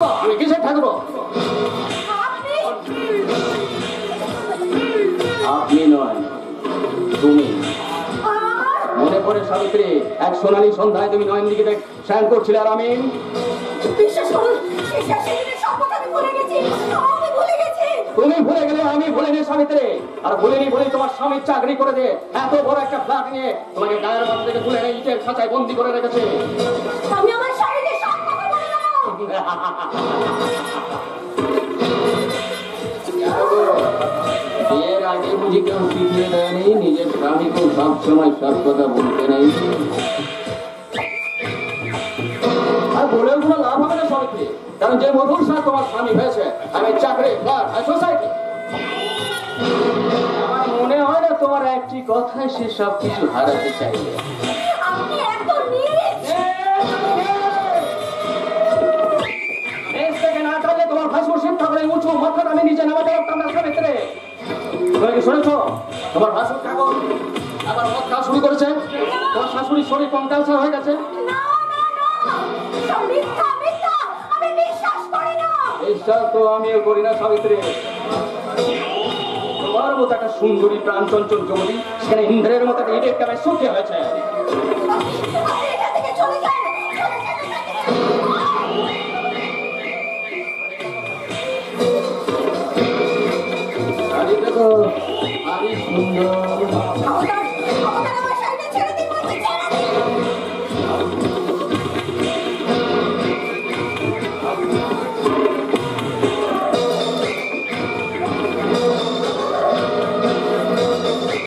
আমি কিসে থাকবো? আপনি নয়, তুমি। মনে পড়ে সাবিত্রী, এক সোনালী সন্ধ্যায় তুমি নয়ন দিকে শয়ন করছিলে আর আমি বিশ্বাস করুন, সেদিনের শপথ আমি ভুলে গেছি। আমি ভুলে গেছি। তুমি ভুলে গেলে আমি ভুলিনি সাবিত্রী। আর ভুলিনি বলে তোমার স্বামীর চাকরি করে দিয়ে এত বড় একটা ফ্ল্যাট নিয়ে তোমাকে গায়ের বাড়ি থেকে তুলে নিয়ে ইটের খাঁচায় বন্দি করে রেখেছে। আমি আমার স্বামীকে সব কথা বলে দেবো। বিয়ের আগে বুঝি কেউ শিখিয়ে দেয়নি নিজের স্বামীকে সবসময় সব কথা বলতে নেই? আর বলেও কোনো লাভ হবে না সাবিত্রী, কারণ যে মধুর সাথে তোমার স্বামী হয়েছে আমি চাকরি ফ্ল্যাট আর সোসাইটি। আমার মনে হয় না তোমার একটি কথায় সে সব কিছু হারাতে চাইবে। আপনি এত নীচ। দেশ থেকে না চাইলে তোমার ভাসুর শিক্ষা করে উঁচু মাথাটা আমি নিচে নামাতে পারতাম না সাবিত্রী। তুমি কি শুনেছ তোমার ভাসুর ঠাকুর আবার মদ খাওয়া শুরু করেছে? তোমার শাশুড়ির শরীর কঙ্কালসার হয়ে গেছে। না না না, সব মিথ্যা মিথ্যা, আমি বিশ্বাস করি না। বিশ্বাস তো আমিও করি না সাবিত্রী। তোমার মতো একটা সুন্দরী প্রাণ চঞ্চল যুবতী সেখানে ইন্দ্রের মতো একটা ইটের কামে সুখী হয়েছে। আপনি এখান থেকে চলে যান। আমি সুন্দর